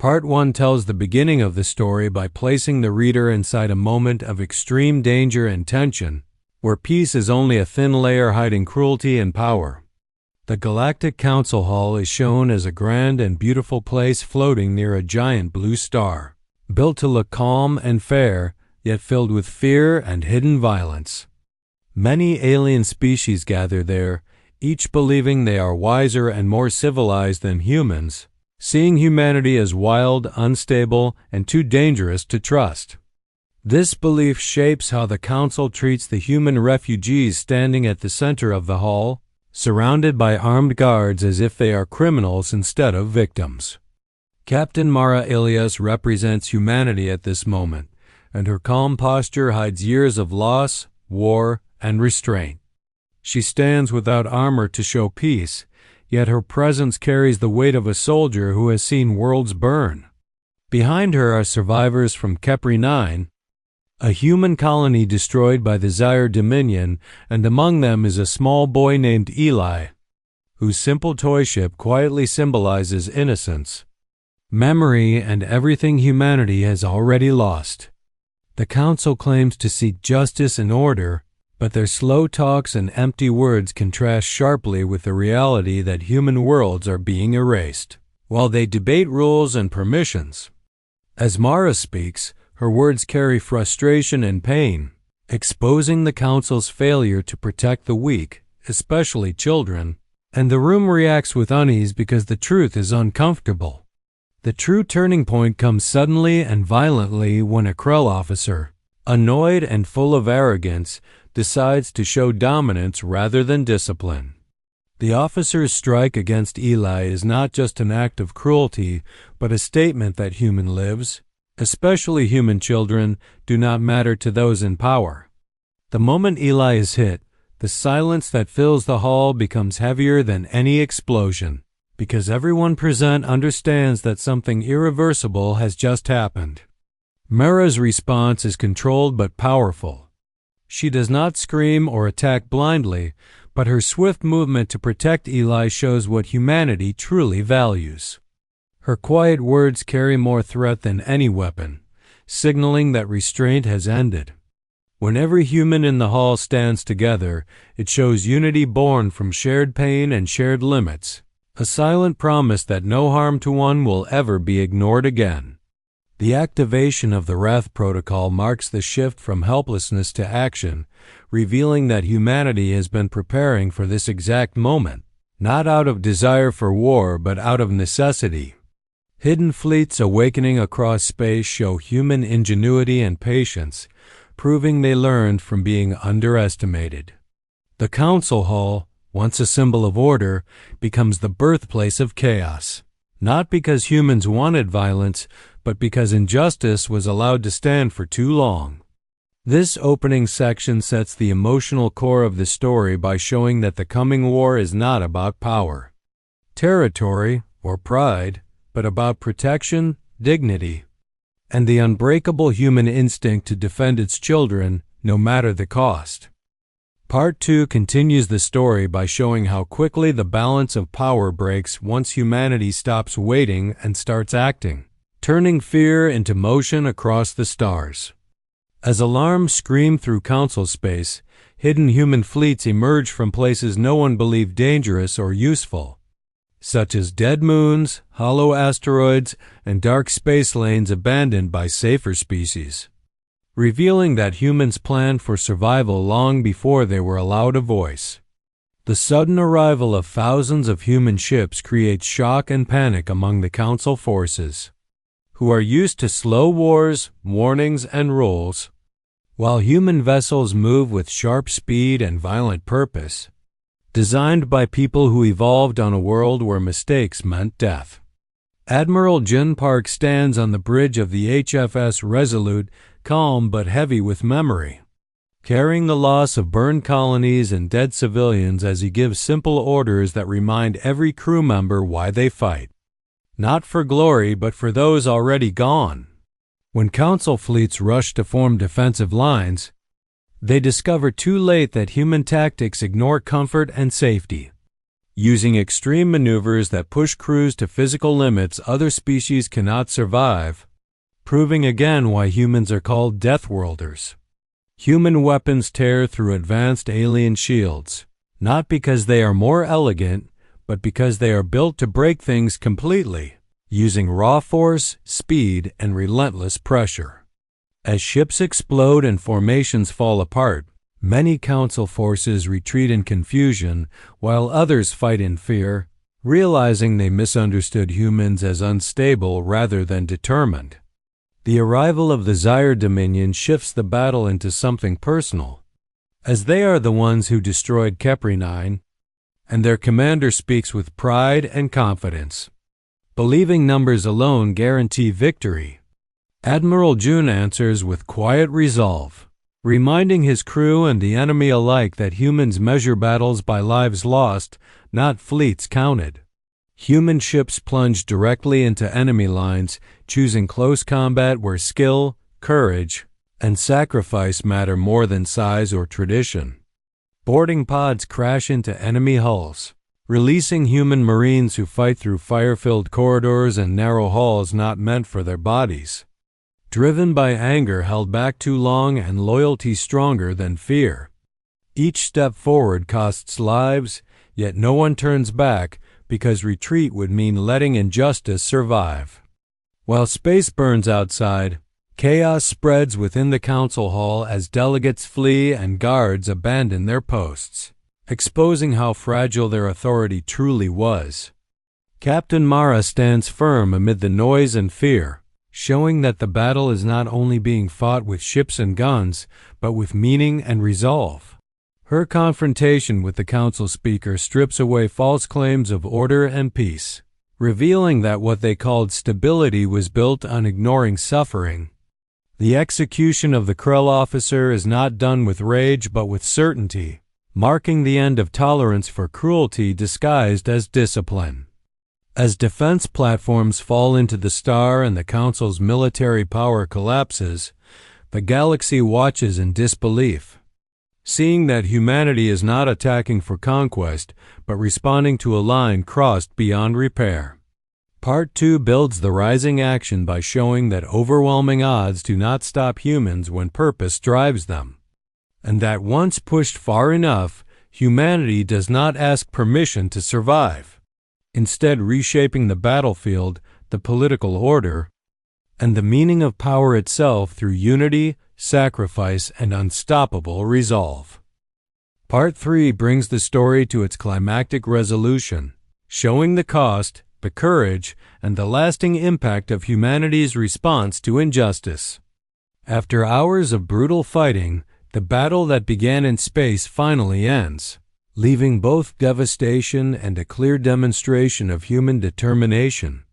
Part 1 tells the beginning of the story by placing the reader inside a moment of extreme danger and tension, where peace is only a thin layer hiding cruelty and power. The Galactic Council Hall is shown as a grand and beautiful place floating near a giant blue star, built to look calm and fair, yet filled with fear and hidden violence. Many alien species gather there, each believing they are wiser and more civilized than humans, seeing humanity as wild, unstable, and too dangerous to trust. This belief shapes how the Council treats the human refugees standing at the center of the hall, surrounded by armed guards as if they are criminals instead of victims. Captain Mara Ilias represents humanity at this moment, and her calm posture hides years of loss, war, and restraint. She stands without armor to show peace, yet her presence carries the weight of a soldier who has seen worlds burn. Behind her are survivors from Kepri 9, a human colony destroyed by the Zyre Dominion, and among them is a small boy named Eli, whose simple toy ship quietly symbolizes innocence, memory, and everything humanity has already lost. The Council claims to seek justice and order, but their slow talks and empty words contrast sharply with the reality that human worlds are being erased, while they debate rules and permissions. As Mara speaks, her words carry frustration and pain, exposing the Council's failure to protect the weak, especially children, and the room reacts with unease because the truth is uncomfortable. The true turning point comes suddenly and violently when a Krell officer, annoyed and full of arrogance, decides to show dominance rather than discipline. The officer's strike against Eli is not just an act of cruelty, but a statement that human lives, especially human children, do not matter to those in power. The moment Eli is hit, the silence that fills the hall becomes heavier than any explosion, because everyone present understands that something irreversible has just happened. Mara's response is controlled but powerful. She does not scream or attack blindly, but her swift movement to protect Eli shows what humanity truly values. Her quiet words carry more threat than any weapon, signaling that restraint has ended. When every human in the hall stands together, it shows unity born from shared pain and shared limits, a silent promise that no harm to one will ever be ignored again. The activation of the Wrath Protocol marks the shift from helplessness to action, revealing that humanity has been preparing for this exact moment, not out of desire for war but out of necessity. Hidden fleets awakening across space show human ingenuity and patience, proving they learned from being underestimated. The Council Hall, once a symbol of order, becomes the birthplace of chaos, not because humans wanted violence, but because injustice was allowed to stand for too long. This opening section sets the emotional core of the story by showing that the coming war is not about power, territory, or pride, but about protection, dignity, and the unbreakable human instinct to defend its children, no matter the cost. Part 2 continues the story by showing how quickly the balance of power breaks once humanity stops waiting and starts acting, turning fear into motion across the stars. As alarms scream through Council space, hidden human fleets emerge from places no one believed dangerous or useful, such as dead moons, hollow asteroids, and dark space lanes abandoned by safer species, revealing that humans planned for survival long before they were allowed a voice. The sudden arrival of thousands of human ships creates shock and panic among the Council forces, who are used to slow wars, warnings, and rules, while human vessels move with sharp speed and violent purpose, designed by people who evolved on a world where mistakes meant death. Admiral Jin Park stands on the bridge of the HFS Resolute, calm but heavy with memory, carrying the loss of burned colonies and dead civilians as he gives simple orders that remind every crew member why they fight. Not for glory, but for those already gone. When Council fleets rush to form defensive lines, they discover too late that human tactics ignore comfort and safety. using extreme maneuvers that push crews to physical limits other species cannot survive, proving again why humans are called Deathworlders. Human weapons tear through advanced alien shields, not because they are more elegant, but because they are built to break things completely, using raw force, speed, and relentless pressure. As ships explode and formations fall apart, many Council forces retreat in confusion, while others fight in fear, realizing they misunderstood humans as unstable rather than determined. The arrival of the Zyre Dominion shifts the battle into something personal, as they are the ones who destroyed Kepri-9, and their commander speaks with pride and confidence, believing numbers alone guarantee victory. Admiral June answers with quiet resolve, reminding his crew and the enemy alike that humans measure battles by lives lost, not fleets counted. Human ships plunge directly into enemy lines, choosing close combat where skill, courage, and sacrifice matter more than size or tradition. Boarding pods crash into enemy hulls, releasing human marines who fight through fire-filled corridors and narrow halls not meant for their bodies. Driven by anger held back too long and loyalty stronger than fear. Each step forward costs lives, yet no one turns back because retreat would mean letting injustice survive. While space burns outside, chaos spreads within the Council Hall as delegates flee and guards abandon their posts, exposing how fragile their authority truly was. Captain Mara stands firm amid the noise and fear, showing that the battle is not only being fought with ships and guns, but with meaning and resolve. Her confrontation with the Council Speaker strips away false claims of order and peace, revealing that what they called stability was built on ignoring suffering. The execution of the Krell officer is not done with rage but with certainty, marking the end of tolerance for cruelty disguised as discipline. As defense platforms fall into the star and the Council's military power collapses, the galaxy watches in disbelief, seeing that humanity is not attacking for conquest, but responding to a line crossed beyond repair. Part 2 builds the rising action by showing that overwhelming odds do not stop humans when purpose drives them, and that once pushed far enough, humanity does not ask permission to survive, instead reshaping the battlefield, the political order, and the meaning of power itself through unity, sacrifice, and unstoppable resolve. Part 3 brings the story to its climactic resolution, showing the cost, the courage, and the lasting impact of humanity's response to injustice. After hours of brutal fighting, the battle that began in space finally ends, leaving both devastation and a clear demonstration of human determination.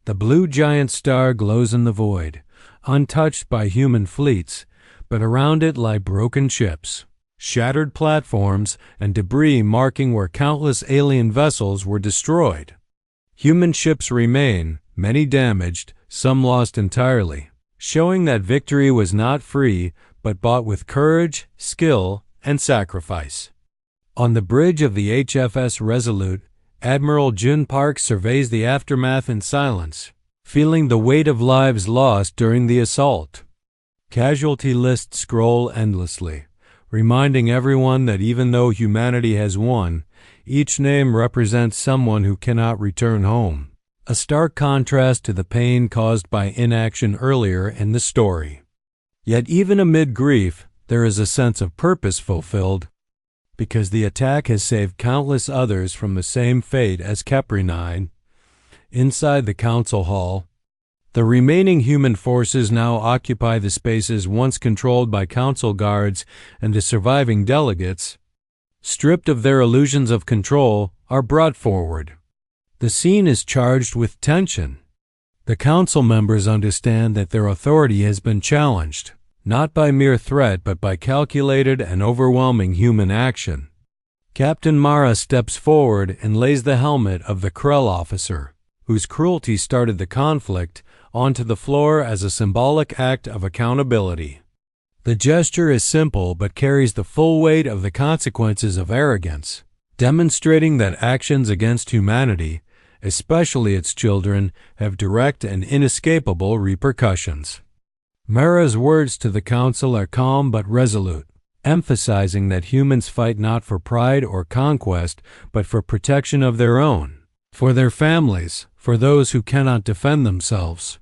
The blue giant star glows in the void, untouched by human fleets, but around it lie broken ships, shattered platforms, and debris marking where countless alien vessels were destroyed. Human ships remain, many damaged, some lost entirely, showing that victory was not free, but bought with courage, skill, and sacrifice. On the bridge of the HFS Resolute, Admiral Jun Park surveys the aftermath in silence, feeling the weight of lives lost during the assault. Casualty lists scroll endlessly, reminding everyone that even though humanity has won, each name represents someone who cannot return home, a stark contrast to the pain caused by inaction earlier in the story. Yet even amid grief, there is a sense of purpose fulfilled, because the attack has saved countless others from the same fate as Kepri-9. Inside the Council Hall, the remaining human forces now occupy the spaces once controlled by Council guards, and the surviving delegates, stripped of their illusions of control, are brought forward. The scene is charged with tension. The Council members understand that their authority has been challenged, not by mere threat but by calculated and overwhelming human action. Captain Mara steps forward and lays the helmet of the Krell officer, whose cruelty started the conflict, onto the floor as a symbolic act of accountability. The gesture is simple but carries the full weight of the consequences of arrogance. demonstrating that actions against humanity, especially its children, have direct and inescapable repercussions. Mara's words to the council are calm but resolute, emphasizing that humans fight not for pride or conquest, but for protection of their own, for their families, for those who cannot defend themselves.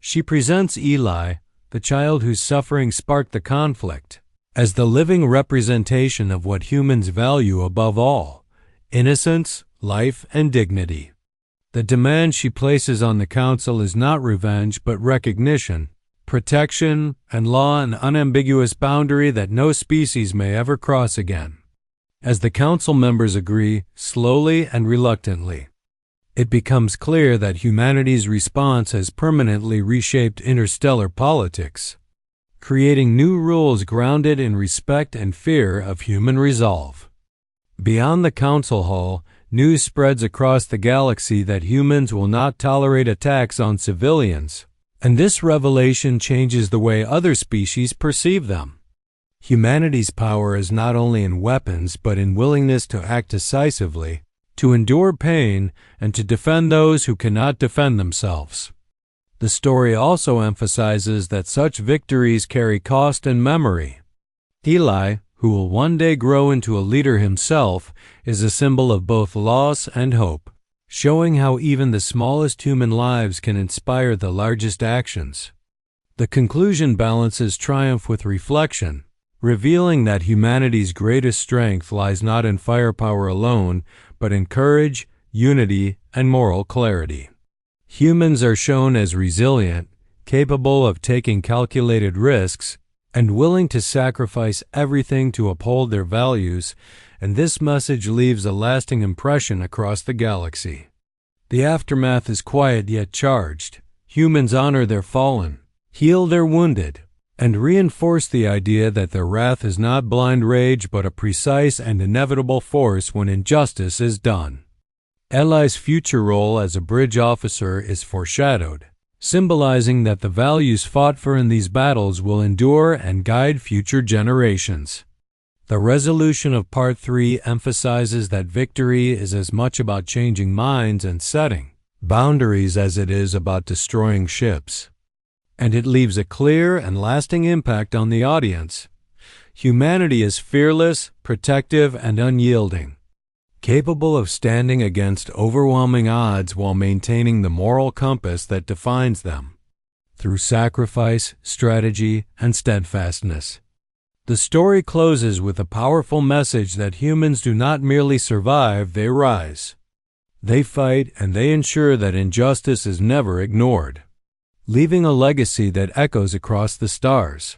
She presents Eli, the child whose suffering sparked the conflict, as the living representation of what humans value above all: innocence, life, and dignity. The demand she places on the council is not revenge but recognition, protection, and law, an unambiguous boundary that no species may ever cross again. As the council members agree, slowly and reluctantly, it becomes clear that humanity's response has permanently reshaped interstellar politics, creating new rules grounded in respect and fear of human resolve. Beyond the council hall, news spreads across the galaxy that humans will not tolerate attacks on civilians, and this revelation changes the way other species perceive them. Humanity's power is not only in weapons but in willingness to act decisively, to endure pain, and to defend those who cannot defend themselves. The story also emphasizes that such victories carry cost and memory. Eli, who will one day grow into a leader himself, is a symbol of both loss and hope, showing how even the smallest human lives can inspire the largest actions. The conclusion balances triumph with reflection, revealing that humanity's greatest strength lies not in firepower alone, but in courage, unity, and moral clarity. Humans are shown as resilient, capable of taking calculated risks, and willing to sacrifice everything to uphold their values, and this message leaves a lasting impression across the galaxy. The aftermath is quiet yet charged. Humans honor their fallen, heal their wounded, and reinforce the idea that their wrath is not blind rage but a precise and inevitable force when injustice is done. Eli's future role as a bridge officer is foreshadowed, symbolizing that the values fought for in these battles will endure and guide future generations. The resolution of Part 3 emphasizes that victory is as much about changing minds and setting boundaries as it is about destroying ships. And it leaves a clear and lasting impact on the audience. Humanity is fearless, protective, and unyielding, capable of standing against overwhelming odds while maintaining the moral compass that defines them, through sacrifice, strategy, and steadfastness. The story closes with a powerful message that humans do not merely survive, they rise. They fight and they ensure that injustice is never ignored, leaving a legacy that echoes across the stars.